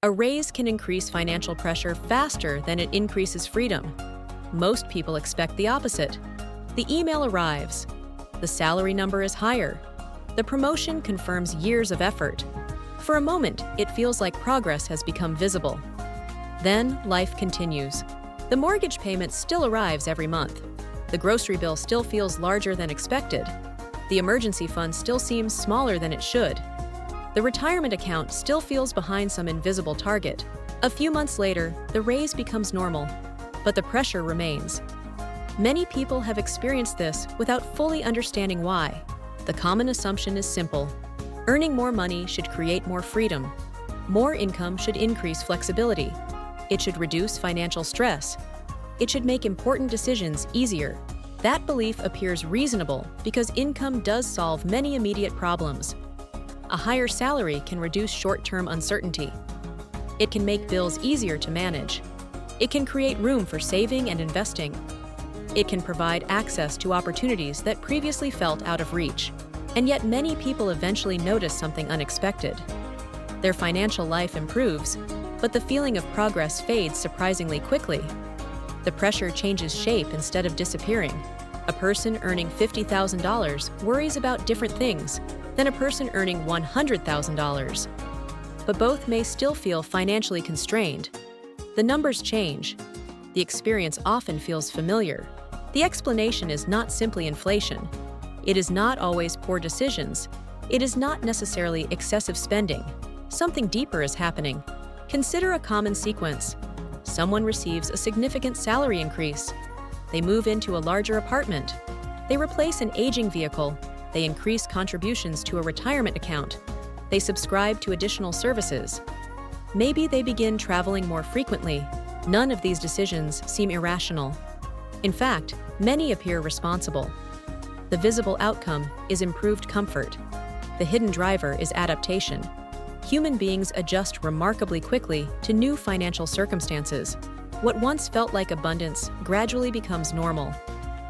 A raise can increase financial pressure faster than it increases freedom. Most people expect the opposite. The email arrives. The salary number is higher. The promotion confirms years of effort. For a moment, it feels like progress has become visible. Then, life continues. The mortgage payment still arrives every month. The grocery bill still feels larger than expected. The emergency fund still seems smaller than it should. The retirement account still feels behind some invisible target. A few months later, the raise becomes normal, but the pressure remains. Many people have experienced this without fully understanding why. The common assumption is simple. Earning more money should create more freedom. More income should increase flexibility. It should reduce financial stress. It should make important decisions easier. That belief appears reasonable because income does solve many immediate problems. A higher salary can reduce short-term uncertainty. It can make bills easier to manage. It can create room for saving and investing. It can provide access to opportunities that previously felt out of reach. And yet many people eventually notice something unexpected. Their financial life improves, but the feeling of progress fades surprisingly quickly. The pressure changes shape instead of disappearing. A person earning $50,000 worries about different things than a person earning $100,000. But both may still feel financially constrained. The numbers change. The experience often feels familiar. The explanation is not simply inflation. It is not always poor decisions. It is not necessarily excessive spending. Something deeper is happening. Consider a common sequence. Someone receives a significant salary increase. They move into a larger apartment. They replace an aging vehicle. They increase contributions to a retirement account. They subscribe to additional services. Maybe they begin traveling more frequently. None of these decisions seem irrational. In fact, many appear responsible. The visible outcome is improved comfort. The hidden driver is adaptation. Human beings adjust remarkably quickly to new financial circumstances. What once felt like abundance gradually becomes normal.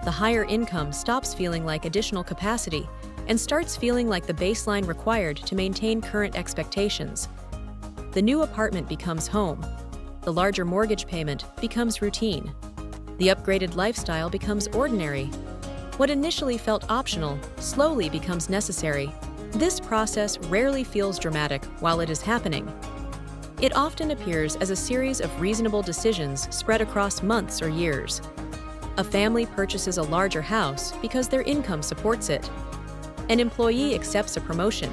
The higher income stops feeling like additional capacity and starts feeling like the baseline required to maintain current expectations. The new apartment becomes home. The larger mortgage payment becomes routine. The upgraded lifestyle becomes ordinary. What initially felt optional slowly becomes necessary. This process rarely feels dramatic while it is happening. It often appears as a series of reasonable decisions spread across months or years. A family purchases a larger house because their income supports it. An employee accepts a promotion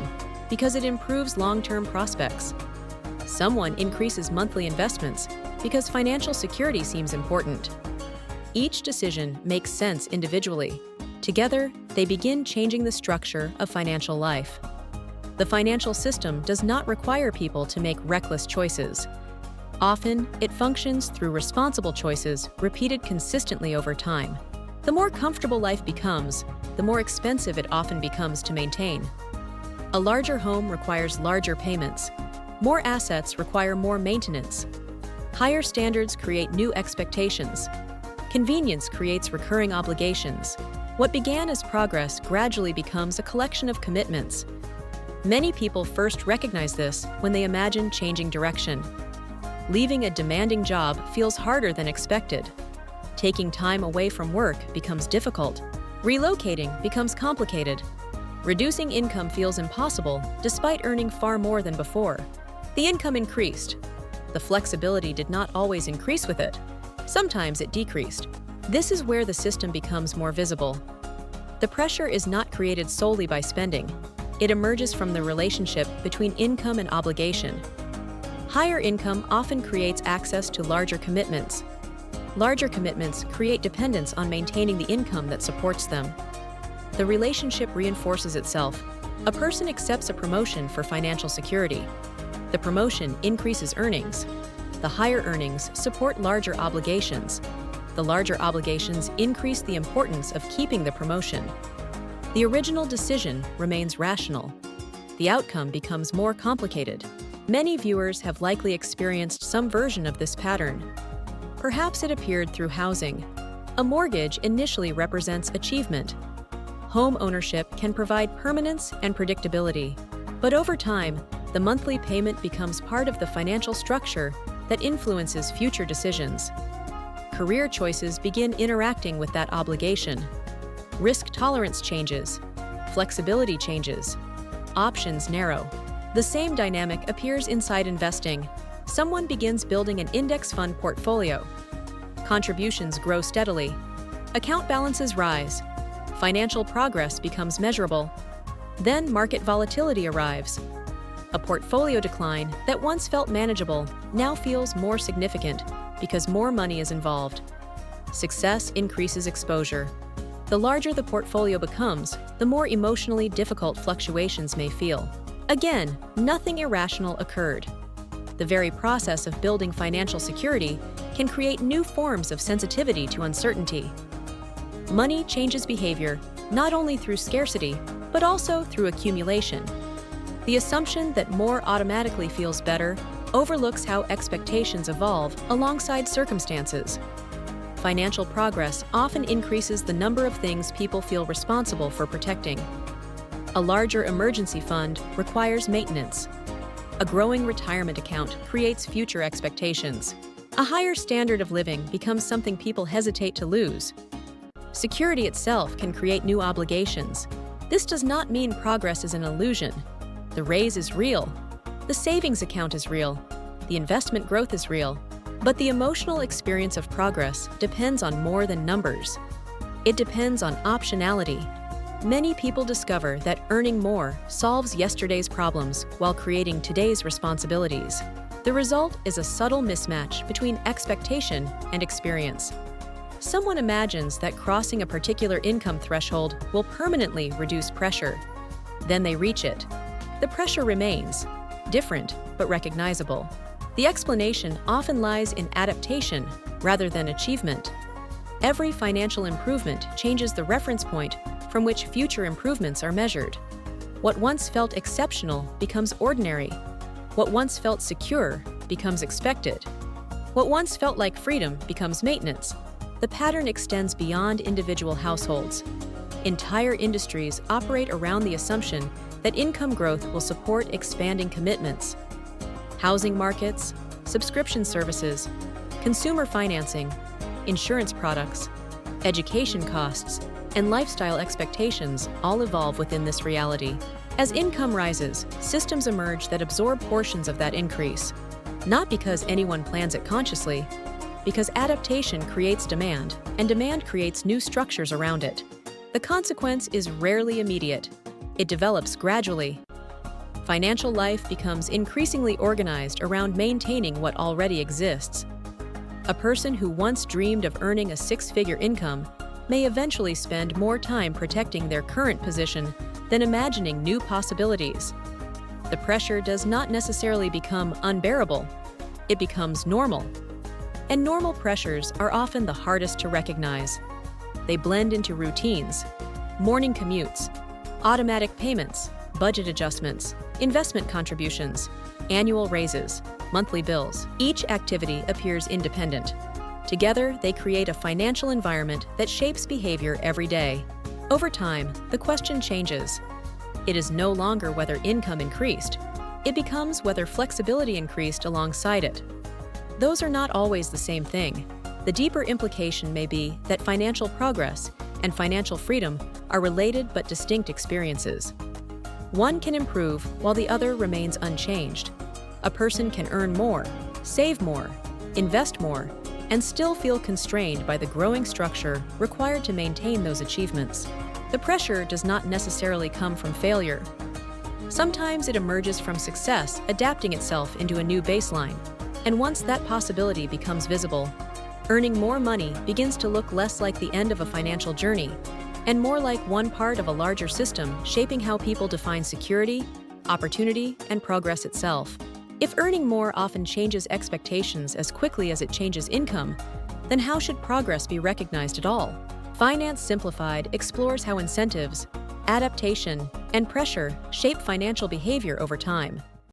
because it improves long-term prospects. Someone increases monthly investments because financial security seems important. Each decision makes sense individually. Together, they begin changing the structure of financial life. The financial system does not require people to make reckless choices. Often, it functions through responsible choices repeated consistently over time. The more comfortable life becomes, the more expensive it often becomes to maintain. A larger home requires larger payments. More assets require more maintenance. Higher standards create new expectations. Convenience creates recurring obligations. What began as progress gradually becomes a collection of commitments. Many people first recognize this when they imagine changing direction. Leaving a demanding job feels harder than expected. Taking time away from work becomes difficult. Relocating becomes complicated. Reducing income feels impossible despite earning far more than before. The income increased. The flexibility did not always increase with it. Sometimes it decreased. This is where the system becomes more visible. The pressure is not created solely by spending. It emerges from the relationship between income and obligation. Higher income often creates access to larger commitments. Larger commitments create dependence on maintaining the income that supports them. The relationship reinforces itself. A person accepts a promotion for financial security. The promotion increases earnings. The higher earnings support larger obligations. The larger obligations increase the importance of keeping the promotion. The original decision remains rational. The outcome becomes more complicated. Many viewers have likely experienced some version of this pattern. Perhaps it appeared through housing. A mortgage initially represents achievement. Home ownership can provide permanence and predictability. But over time, The monthly payment becomes part of the financial structure that influences future decisions. Career choices begin interacting with that obligation. Risk tolerance changes. Flexibility changes. Options narrow. The same dynamic appears inside investing. Someone begins building an index fund portfolio. Contributions grow steadily. Account balances rise. Financial progress becomes measurable. Then market volatility arrives. A portfolio decline that once felt manageable now feels more significant because more money is involved. Success increases exposure. The larger the portfolio becomes, the more emotionally difficult fluctuations may feel. Again, nothing irrational occurred. The very process of building financial security can create new forms of sensitivity to uncertainty. Money changes behavior not only through scarcity, but also through accumulation. The assumption that more automatically feels better overlooks how expectations evolve alongside circumstances. Financial progress often increases the number of things people feel responsible for protecting. A larger emergency fund requires maintenance. A growing retirement account creates future expectations. A higher standard of living becomes something people hesitate to lose. Security itself can create new obligations. This does not mean progress is an illusion. The raise is real. The savings account is real. The investment growth is real. But the emotional experience of progress depends on more than numbers. It depends on optionality. Many people discover that earning more solves yesterday's problems while creating today's responsibilities. The result is a subtle mismatch between expectation and experience. Someone imagines that crossing a particular income threshold will permanently reduce pressure. Then they reach it. The pressure remains, different but recognizable. The explanation often lies in adaptation rather than achievement. Every financial improvement changes the reference point from which future improvements are measured. What once felt exceptional becomes ordinary. What once felt secure becomes expected. What once felt like freedom becomes maintenance. The pattern extends beyond individual households. Entire industries operate around the assumption that income growth will support expanding commitments. Housing markets, subscription services, consumer financing, insurance products, education costs, and lifestyle expectations all evolve within this reality. As income rises, systems emerge that absorb portions of that increase, not because anyone plans it consciously, because adaptation creates demand, and demand creates new structures around it. The consequence is rarely immediate. It develops gradually. Financial life becomes increasingly organized around maintaining what already exists. A person who once dreamed of earning a six-figure income may eventually spend more time protecting their current position than imagining new possibilities. The pressure does not necessarily become unbearable. It becomes normal. And normal pressures are often the hardest to recognize. They blend into routines, morning commutes, automatic payments, budget adjustments, investment contributions, annual raises, monthly bills. Each activity appears independent. Together, they create a financial environment that shapes behavior every day. Over time, the question changes. It is no longer whether income increased. It becomes whether flexibility increased alongside it. Those are not always the same thing. The deeper implication may be that financial progress and financial freedom are related but distinct experiences. One can improve while the other remains unchanged. A person can earn more, save more, invest more, and still feel constrained by the growing structure required to maintain those achievements. The pressure does not necessarily come from failure. Sometimes it emerges from success adapting itself into a new baseline. And once that possibility becomes visible, earning more money begins to look less like the end of a financial journey and more like one part of a larger system shaping how people define security, opportunity, and progress itself. If earning more often changes expectations as quickly as it changes income, then how should progress be recognized at all? Finance Simplified explores how incentives, adaptation, and pressure shape financial behavior over time.